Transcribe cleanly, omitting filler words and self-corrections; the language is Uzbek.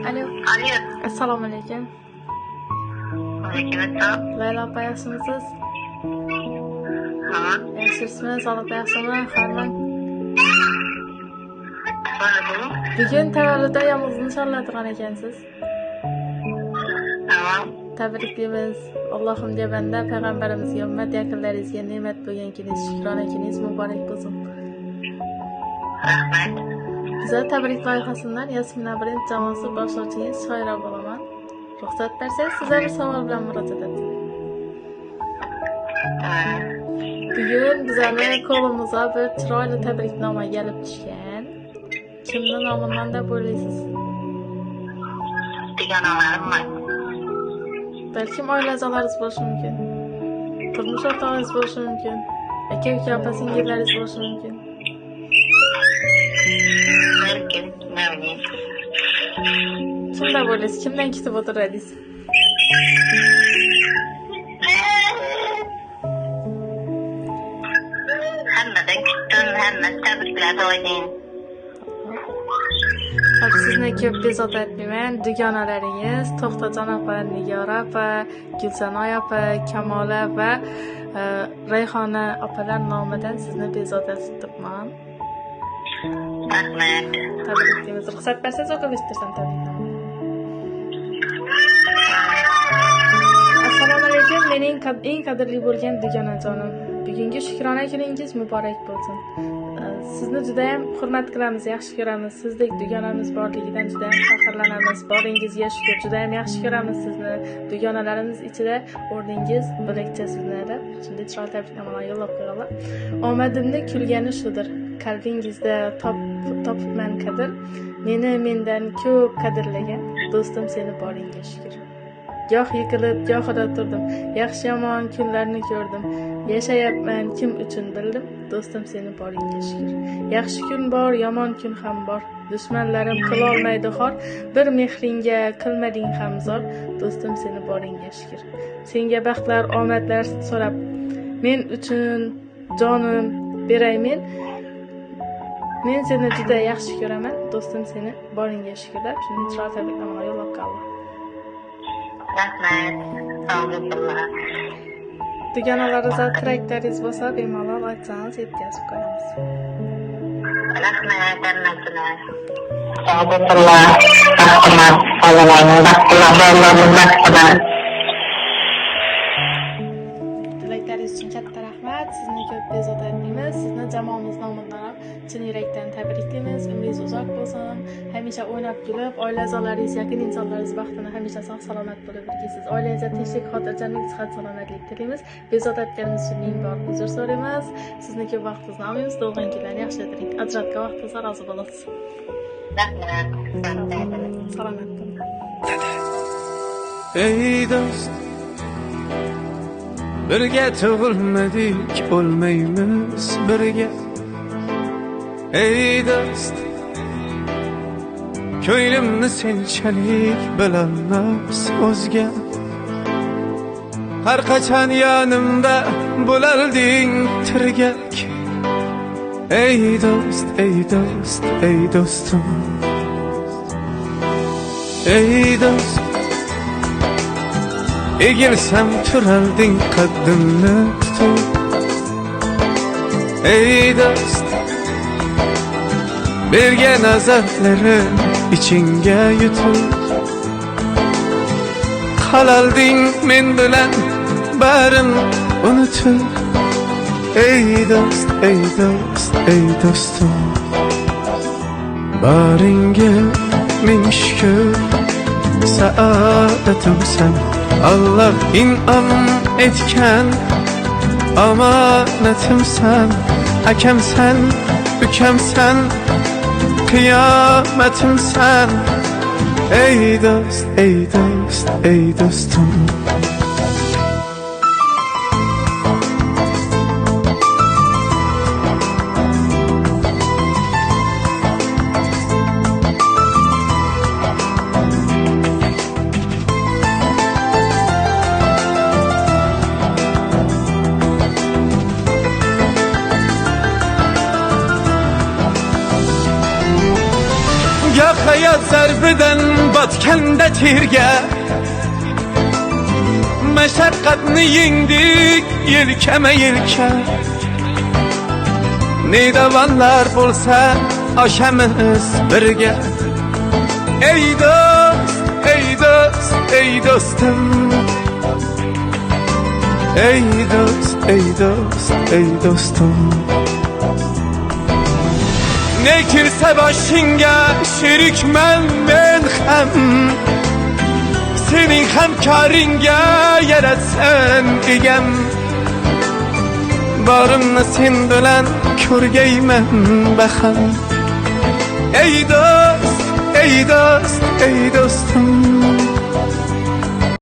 Alo. Alo. Assalomu alaykum. Alaykum assalom. Layla opa yaxshimisiz? Ha. Yaxshisizmi? Sog'liq yaxshimi? Xorlang. Bo'ladi. Bugun tavallud oyomingizni nishonlatirgan ekansiz. Tamam. Tabriklaymiz. Allohimga banda payg'ambarimizga ummat yaqinlaringizga ne'mat bo'lgan kuningiz, shukrona kuningiz muborak bo'lsin. Rahmat. Biza tabrik loyihasidan Yasmin Abrint jamoasi boshlovchingiz Shoira bo'laman. Ruxsat bersangiz sizlar bir savol bilan murojaat etaman. Bugun bizlarning qo'limizga bir chiroyli tabriknoma kelib tushgan. Kimning nomidan deb o'ylaysiz? Deganalarim bor. Balki oila a'zolaringiz bo'lishi mumkin. Turmush o'rtog'ingiz bo'lishi mumkin. Aka-uka, opa-singillaringiz bo'lishi mumkin. Balkim, ne bileyim. Kimdan o'ylaysiz? Kimdan kutib o'tiradingiz? Hammadan kutdim, hamma tabrikladi o'ynayın. Hop, sizni ko'p bezovta etmayman. Dugonalaringiz To'xtajon opa, Nigora opa, Gulsanoy opa, Kamola va Rayhona opalar nomidan sizni bezovta etibman. Rahmat. Tabriklaymiz. Ruxsat bersangiz o'qib eshittirsam tabriknoma. Assalomu alaykum, mening eng qadrli bo'lgan dugonajonim. Bugungi shukrona kuningiz muborak bo'lsin. Sizni juda ham hurmat qilamiz, yaxshi ko'ramiz. Sizdek dugonamiz borligidan juda ham faxrlanamiz. Boringizga shukr, juda ham yaxshi ko'ramiz sizni. Dugonalarimiz ichida o'rningiz bo'lakcha sizni deb. Shunday chiroyli tabriknomalar yo'llab qo'yinglar. Omadimni kulgani shudir. Qalbingizda topibman qadr. Meni mendan ko'p qadrlagan do'stim seni boringga shukr. Goh yiqilib, gohida turdim. Yaxshi yomon kunlarni ko'rdim. Yashayapman kim uchun bildim. Do'stim seni boringga shukr. Yaxshi kun bor, yomon kun ham bor. Dushmanlarim qilolmaydi xor. Bir mehringga qilmading ham zor. Do'stim seni boringga shukr. Senga baxtlar, omadlar so'rab men uchun jonim beray men. Men seni juda yaxshi ko'raman. Do'stim seni boringga shukr deb shunday chiroyli tabriknomalar yo'llab qoldim. Rahmat. Sog'liqlar. Dugonalaringizga tilaklaringiz bo'lsa, bemalol aytsangiz yetkazib qo'yamiz. Rahmat, hammasini. Sog'liqlar. Rahmat. Rahmat. Tilaklaringiz uchun katta rahmat. Sizni ko'p bezovta etmaymiz. Sizni jamoamiz nomidan chin yurakdan tabriklaymiz. Umringiz uzoq bo'lsin. Hamisha o'ynab kulib, oila a'zolaringiz, yaqin insonlaringiz baxtini hamisha sog' salomat bo'lib yurgaysiz. Oilangizga tinchlik, xotirjamlik, sihat, salomatlik tilaymiz. Bezovta etganimiz uchun ming bor uzr so'raymiz. Sizni ko'p vaqtingizni olmaymiz. Tug'ilgan kunlarni yaxshi o'tiring. Ajratgan vaqtingizda rozi bo'lasiz. Rahmat. Salomat bo'ling. Ey dost, birga tug'ilmadik, o'lmaymiz birga. Ey dost, ko'nglimni senchalik bilolmas o'zga. Har qachon yonimda bo'larding tirgak. Ey dost, ey dost, ey do'stim. Ey dost, egilsam turarding qaddimni tutib. Ey dost, bergan azoblarim ichingga yutib. Qalalding men bilan barim unutib. Ey dost, ey dost, ey do'stim. Baringga ming shukr, saodatimsan. Allah in'am etgan omonatimsan. Akamsan, ukamsan, qiyomatimsan. Ey dost, ey dost, ey do'stim. Yaxaya zərbədən batkəndə tirgə Məşəqqətni yendik yelkəmə yelkə Nidavanlar bolsa aşamız birgə Ey dost, ey dost, ey dostum Ey dost, ey dost, ey dostum Ne kirsə başınga şirik mən həm Senin həmkarınga yaratsan igəm Barımla sen bilən körgeymən bəxəm Ey dost, ey dost, ey dostum